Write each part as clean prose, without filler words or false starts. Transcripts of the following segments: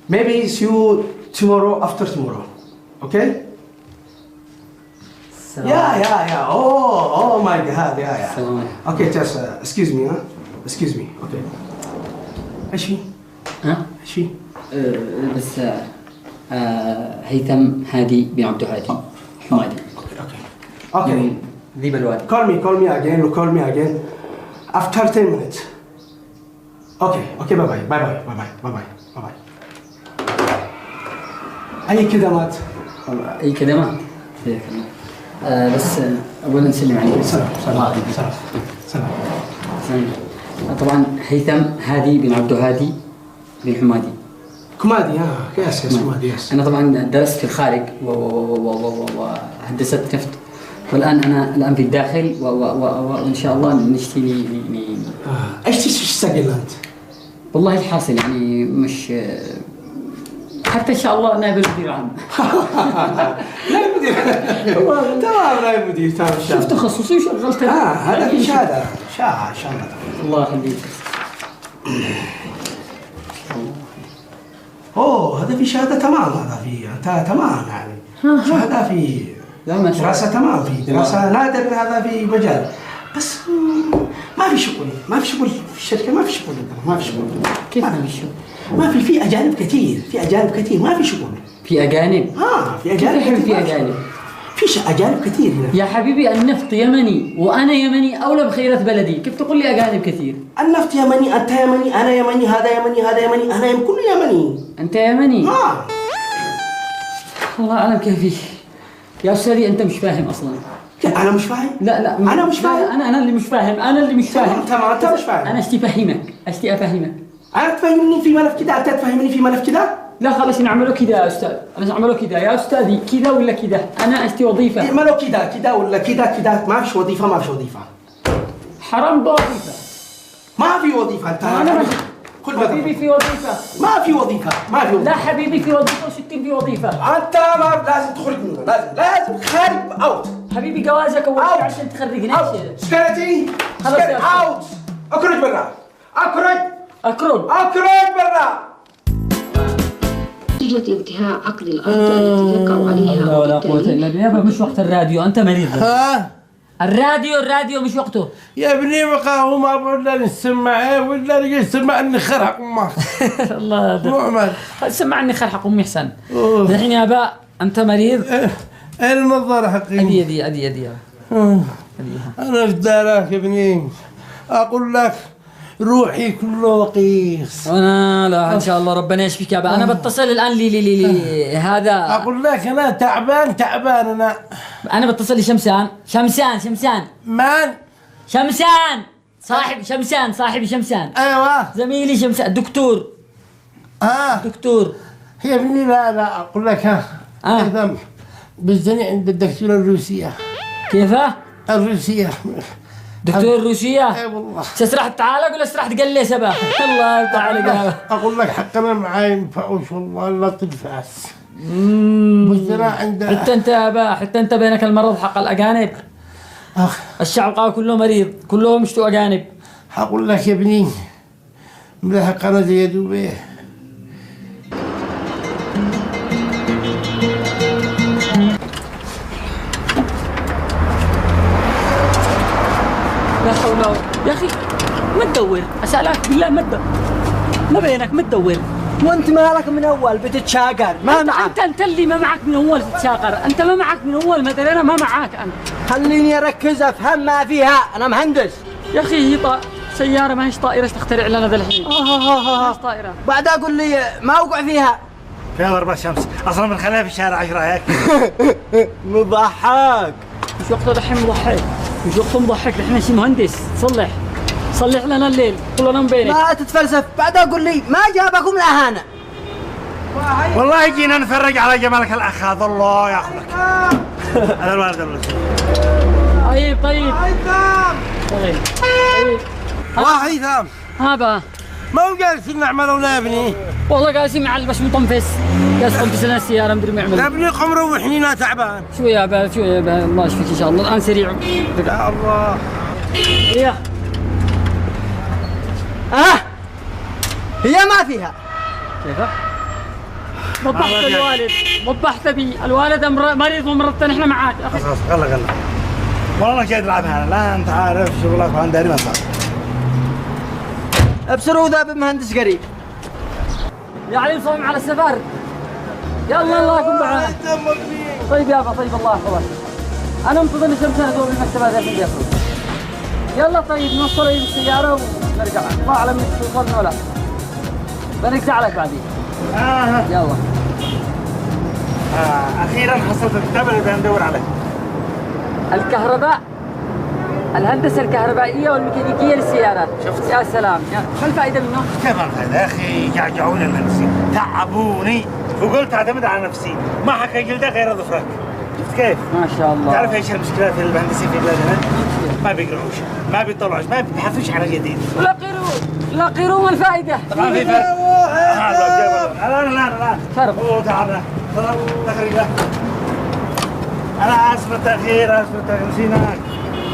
Maybe see you tomorrow after tomorrow. Okay? Yeah. Oh my God. Yeah. Okay, just excuse me, huh? Excuse me. Okay. ايش في؟ ايش في؟ بس هيثم هادي بن عبد هادي حمادي. Okay. ذيب الوادي. Call me again. After 10 minutes. Okay. Bye. أي خدمات؟ أي خدمات؟ بس أولا نسلم عليك. سلام. طبعا هيثم هادي بن عبد هادي بن حمادي. كمادي يس كمادي يس. أنا طبعا درست في الخارج وهندسة نفط، والآن أنا في الداخل وإن شاء الله نشتي إيش تشتغل أنت؟ والله الحاصل يعني مش حتى إن شاء الله نائب المدير العام. نائب المدير تمام نائب المدير تمام. شوف تخصصي وشغلت. هذا في شهادة إن شاء الله. الله يخليك. هذا في شهادة تمام. هذا في تمام يعني شهادة في دراسة تمام في دراسة نادر. هذا في مجال بس ما في شغل في الشركة. ما في شغل. كيف ما في شغل؟ ما في أجانب كثير ما في شغل. في أجانب؟ في أجانب كثير. في أجانب؟ في أجانب كثير هنا. يا حبيبي النفط يمني وأنا يمني أولى بخيرة بلدي، كيف تقول لي أجانب كثير؟ النفط يمني، أنت يمني، أنا يمني، هذا يمني، أنا كله يمني. أنت يمني؟ الله أعلم كيفي. يا أستاذي أنت مش فاهم أصلاً. أنا مش فاهم؟ لا أنا مش فاهم. أنا اللي مش فاهم. تمام أنت مش فاهم. أنا أشتي أفهمك. أنا تفهمني في ملف كده، أنت تفهمني في ملف كده؟ لا خلاص نعمله كده يا أستاذ. أنا نعمله كده يا أستاذي، كده ولا كده؟ أنا أشتي وظيفة. نعمله كده ولا كده؟ ما فيش وظيفة. حرام بوظيفة. ما في وظيفة. أنت حبيبي في وظيفة. ما في وظيفة. لا حبيبي في وظيفة وستين في وظيفة. أنت ما لازم تخرج منه. لازم خارج أوت. حبيبي جوازك أول شيء عشان تخرجني. سكرتي أوت. أخرج برا. أخرج برا. نتيجة انتهاء عقد الأرض التي يقع عليها. لا ولا قوة إلا بالله. مش وقت الراديو، أنت مريض. الراديو مش وقته يا ابني. بقى ما ولا نسمع ولا نجي نسمع اني خرحق امك. الله نعمل سمعني خرحق امي احسن. الحين يا ابا انت مريض. النظارة حقي. ادي انا في دارك يا ابني. اقول لك روحي كله وقيس. انا لا ان شاء الله ربنا يشفيك يا ابا. انا بتصل الان لي هذا. اقول لك انا تعبان انا بتصل لشمسان. من؟ شمسان صاحبي شمسان. ايوه زميلي شمسان دكتور. دكتور يا ابني. لا اقول لك ذنب بالزني عند الدكتورة الروسية. كيفه؟ الروسية. دكتور روسية؟ اي والله. تسرح تعالى ولا تسرح تقلي سبا؟ الله تعالى. اقول لك حقنا معاي ينفعوش والله لا تنفعس. بس عند حتى انت بينك المرض حق الاجانب. الشعب كله مريض، كلهم مشتوا اجانب. حقول لك يا ابني ملحق انا زي دوبي. لا حول ولا قوة. يا اخي ما تدور، اسالك بالله ما بينك ما تدور. وانت مالك من اول بتتشاقر؟ ما معك انت اللي ما معك من اول تتشاقر. انت ما معك من اول مثلا. انا ما معك انت. خليني اركز افهم ما فيها. انا مهندس يا اخي. هي سياره ما هيش طائره تخترع لنا ذا الحين. ماهيش طائره. بعد اقول لي ما اوقع فيها. فيها ضربة شمس اصلا بنخليها في الشارع 10 هيك. مضحك. مش وقته دحين مضحك. مش وقته مضحك. دحين شي مهندس. صلح لنا الليل كلنا بينك. ما تتفلسف. بعد اقول لي ما جابكم الاهانه. والله جينا نفرج على جمالك الاخ هذا. الله ياخذك. هذا الوالد الرسول. طيب هيثم هابا ما هو جالسين نعمل ولا يا ابني؟ والله جالسين مع البش مطنفس. جالس يطنفس لنا السياره مدري ما يعمل. يا ابني قم روحني انا تعبان. شويه يا با الله يشفيك ان شاء الله. الان سريع يا الله. هي ما فيها. كيف؟ وضحت الوالد، وضحت بي، الوالد مريض ومرضتنا احنا معاك. خلاص غلا والله انا جاي العبها انا، لا انت عارف شغلك وعند داري ما صار. ابصروا ذا بمهندس قريب. يا علي صوم على السفر. يلا الله يكون معاك. طيب يابا طيب الله يحفظك. انا منتظر شمس هذول المكتبات الحين بياخذوا. يلا طيب نوصل بالسيارة ونرجع، الله اعلم انك توصلنا ولا. بنرجع لك بعدين. يلا. اخيرا حصلت الكتاب اللي بدنا ندور عليه. الكهرباء، الهندسة الكهربائية والميكانيكية للسيارات. شفت يا سلام، شو الفائدة منه؟ كيف الفائدة يا اخي؟ جعجعوني المهندسين، تعبوني وقلت اعتمد على نفسي، ما حكى جلده غير ظفرك. شفت كيف؟ ما شاء الله. تعرف ايش المشكلات المهندسين في بلادنا؟ ما بيقرؤوش، ما بيطلعوش، ما بيبحثوش على جديد. لا قيروا الفائدة. طبعا في فرق. لا فرق. تعال تقريبا. انا اسف التاخير، اسف التاخير، نسيناك.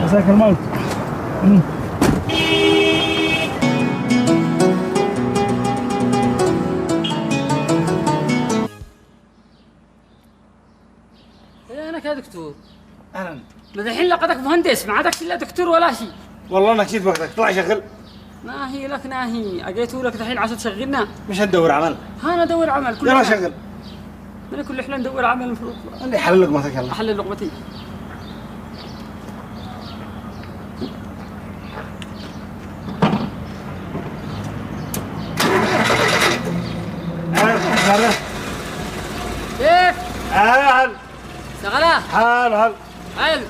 مساك الموت. وينك يا دكتور؟ اهلا. الحين لقيتك مهندس، ما عادك الا دكتور ولا شيء. والله انا نسيت وقتك، طلع شغل. ناهي لك ناهي، اجيتوا لك الحين عشان تشغلنا. مش هندور عمل. انا ادور عمل كل يلا شغل. من كل احنا ندور عمل المفروض. اللي حل لقمتك يلا. احلل لقمتي. كيف؟ هل شغلة؟ هل حلو.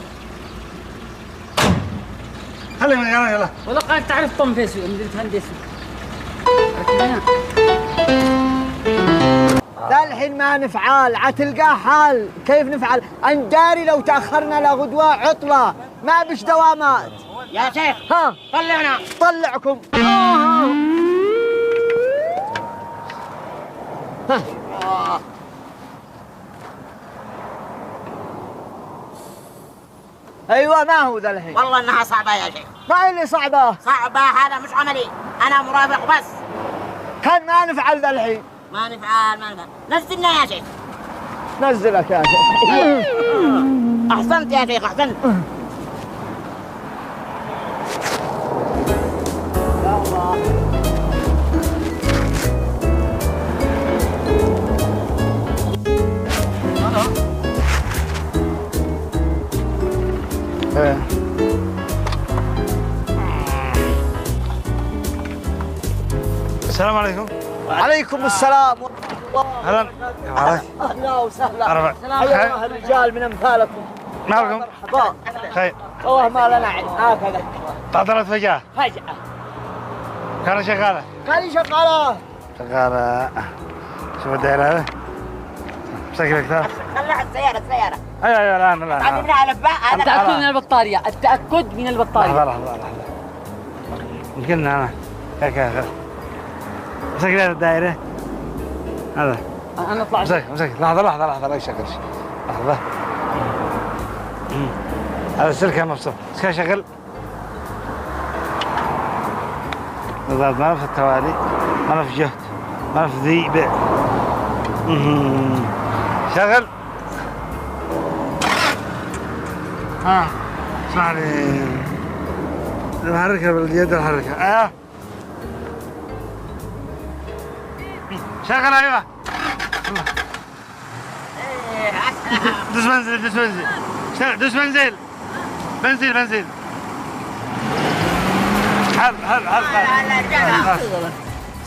خلي من يلا يلا. والله قاعد تعرف طم فيسو مدير هندسة. الحين ما نفعل، عتلقاه حال، كيف نفعل؟ أنداري لو تأخرنا لغدوة عطلة، ما بش دوامات. يا شيخ ها طلعنا. طلعكم. ايوه ما هو ذا الحين؟ والله انها صعبه يا شيخ. ما اللي صعبه؟ صعبه، هذا مش عملي، انا مرافق بس. كان ما نفعل ذا الحين. ما نفعل. نزلنا يا شيخ. نزلك يا شيخ. احسنت يا شيخ احسنت. السلام عليكم. وعليكم السلام. اهلا. اهلا وسهلا. أربع. حيا الله الرجال من امثالكم. مالكم؟ مرحبا. خير. والله ما لنا عين هكذا. تعطلت فجأة. فجأة. كان شغالة. كان شغالة. شغالة. شوف الدائرة هذا. مسكر كثار. خلها السيارة. ايوه الان. عندنا على الباء. التأكد من البطارية، التأكد من البطارية. لحظة. يمكن انا هيك مسكر الدائرة. هذا. أنا أطلع. مسك. لحظة لا يشغل شيء. لحظة. هذا السلك مفصول. كان شغل. بالضبط ما في التوالي، ما في جهد، ما في ذيب. شغل. اسمع لي. نحركها باليد نحركها. شغل ايوه. دوس بنزين. بنزين. حل.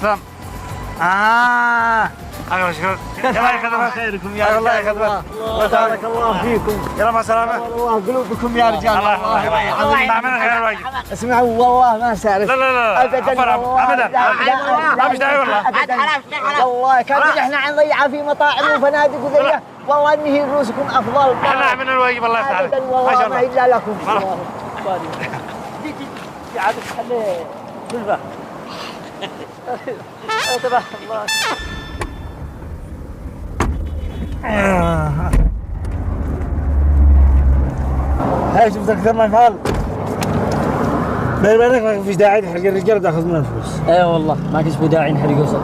سلام. أهلا شكرا. الله يخدمك. خيركم يا الله يخدمك. بارك الله فيكم. يلا مع السلامة. والله قلوبكم يا رجال. الله بعمل خير الواجب. اسمعوا والله ما سالف. لا ابدا ما مش داعي والله. والله كان احنا نضيعها في مطاعم وفنادق وذريه، والله انهي رؤوسكم افضل. احنا عملنا الواجب الله يفتح عليك. ما شاء الله. الا لكم. في عادة خليه سلفة. تبارك الله. هاي شفت اكثر ما يفعل. بيني وبينك ما فيش داعي تحرق الرجال تاخذ منهم فلوس. اي والله ما كنت في داعي نحرق وصل.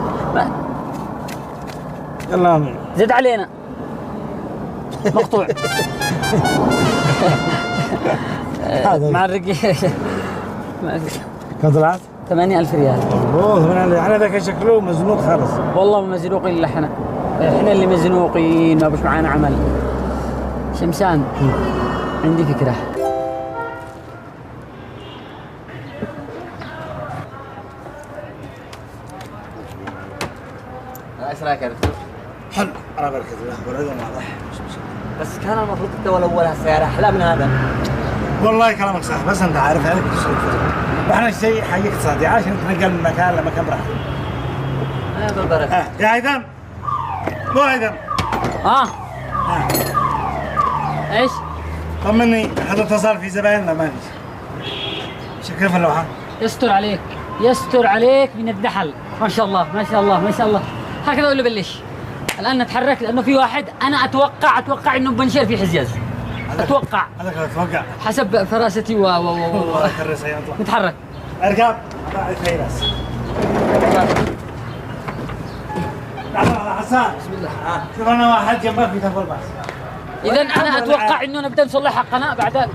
اللهم زد علينا مقطوع. مع الرقيق. كم طلعت؟ 8000 ريال. اوه احنا ذاك شكله مزنوق خالص. والله مزنوقين الا احنا اللي مزنوقين، ما بش معانا عمل. شمسان عندي فكرة. ايش رايك يا دكتور؟ حلو الله يبارك فيك. برعدهم واضح. بس كان المفروض الدواء الاول هالسيارة احلى من هذا. والله كلامك صح، بس انت عارف هذا كل شيء. واحنا شيء حي اقتصادي عشان نتنقل من مكان لمكان براحتنا. بالبركة. يا هيثم مو هيثم. ايش؟ طمني حد اتصل في زبايننا ما فيش. كيف اللوحة؟ يستر عليك يستر عليك من الدحل. ما شاء الله ما شاء الله ما شاء الله. هكذا ولا بلش؟ الان نتحرك لانه في واحد انا اتوقع انه بنشير في حجاز. اتوقع هذاك اتوقع حسب فراستي والله كرس يا اطلع. نتحرك. اركب فيروس. لحظة حسان بسم الله. شوف انا واحد جنبك في تفضل بس. اذا انا اتوقع انه نبدا نصلح القناه بعدين.